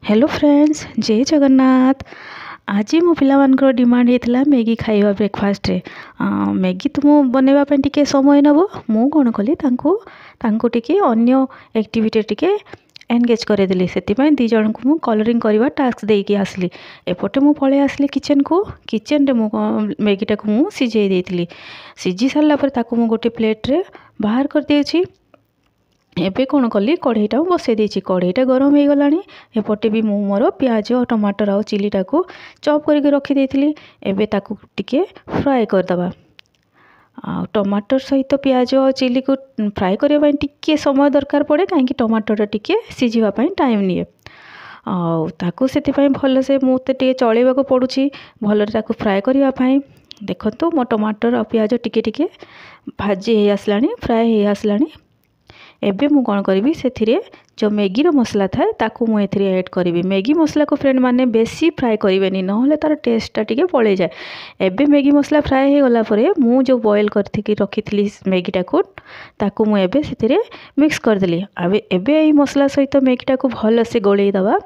Hello friends, जय जगन्नाथ। आज मो पिलामानकर डिमांड होता मैगी खाइबा ब्रेकफास्ट रे। मैगी तो मु बनैबा पे टिके समय नब मु कौन कली तांको टिके अन्य एक्टिविटी टिके एनगेज करेदेली से दी जन को मु कलरिंग करवा टास्क देकी आसली। एपटे मु पळे आसली किचन रे मु मैगीटा को मु सिझाई देइतिली। सिझी सारा पर ताको मु गोटे प्लेट रे बाहर कर देछि। एबे कौन कली कढ़ईटा बसई देछि। कढ़ईटा गरम हो गलानी। एपटे भी मु मोर प्याज और टमाटर और चिलीटा को चॉप करके रखी देइतिली। एबे ताको टिके फ्राए करदबा। टमाटर सहित प्याज और चिली को फ्राए करने टिके समय दरकार पड़े कहीं टमाटर टिके सिझापी टाइम निए। ताकू से भल से मत चलैवा को पड़ुछि भल फ्राए करने। देखो मो टमाटर और प्याज टिके टिके भाजी हो आसलानी, फ्राए हो आसलानी। एबे मु कौन करी से जो मैगी रो मसला थाए ताकू मु एथिरे ऐड करी। मैगी मसला को फ्रेंड माने बेसी फ्राए करेनि नहले तार टेस्टटा टिके पड़े जाए। एबे मैगी मसला फ्राए हो गला परे मु जो बॉयल करथि रखी मैगीटा को ताकू मु एबे सेथिरे मिक्स कर देली। एबे एई मसला सहित मैगीटा को भल से गोळेई दबा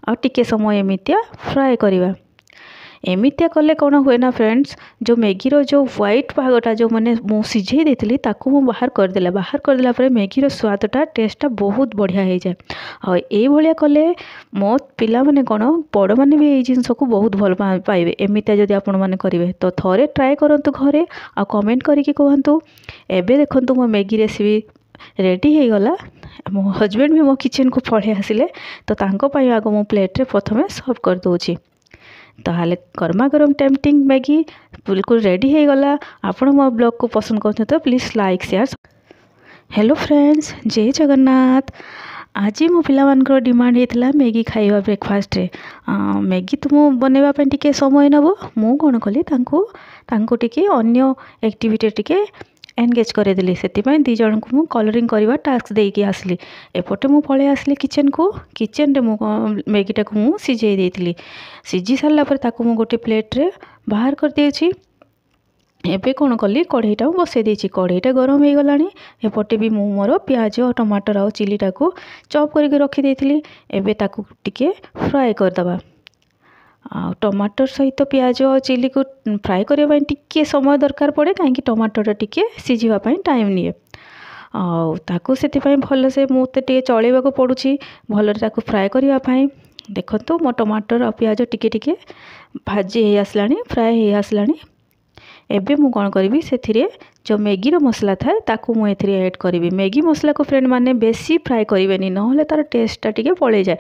आ टिके समय एमितिया फ्राए करवा। एमितिया कले कौन हुए ना फ्रेंड्स, जो मैगी रो जो व्हाइट भागटा जो मैंने मु सिझे देती ताकू मु बाहर करदेला पर मैगी रो स्वादटा टेस्टटा बहुत बढ़िया हो जाए। ये भाया कले मो पिला माने कौन बड़ मैंने भी ये जिनस को बहुत भल पाइबे। एमितिया जदि आपण मैंने करेंगे तो थोड़े ट्राए करंतु घरे आ कमेंट करके कहतु। एबे देखंतु मो मैगी रेसिपी रेडी हो गला। मो हजबैंड भी मो किचन को पड़े आसिले तो तांको पई आगो मो प्लेट रे प्रथमे सर्व कर दोछि। ताहले गर्मा गरम टेम्पटिंग मैगी बिल्कुल रेडी हो गला। आपण मो ब्लॉग को पसंद करते तो please like share. Hello friends, जय जगन्नाथ। आज मो पिलामानकर डिमांड होता मैगी खाइबा ब्रेकफास्ट रे। मैगी तो मु बनैबा पे टिके समय नब मु कौन कली तांको टिके अन्य एक्टिविटी टिके एनगेज करेदेली से दी जन को मु कलरिंग करवा टास्क देकी आसली। एपटे मु पळे आसली किचन रे मु मैगीटा को मु सिझाई देइतिली। सिझी सारा पर ताको मु गोटे प्लेट रे बाहर कर देछि। एबे कौन कली कढ़ईटा बसई देछि। कढ़ईटा गरम हो गलानी। एपटे भी मु मोर प्याज और टमाटर और चिलीटा को चॉप करके रखी देइतिली। एबे ताको टिके फ्राए करदबा। टमाटर सहित प्याज और चिली को फ्राए करने टिके समय दरकार पड़े कहीं टमाटर टिके सिझापी टाइम निए। ताकू से भल से मत चलैवा को पड़ुछि भल फ्राए करने। देखो मो टमाटर और प्याज टिके टिके भाजी हो आसलानी, फ्राए हो आसलानी। एबे मु कौन करी से जो मैगी रो मसला थाए ताकू मु एथिरे ऐड करी। मैगी मसला को फ्रेंड माने बेसी फ्राए करेनि नहले तार टेस्टटा टिके पड़े जाए।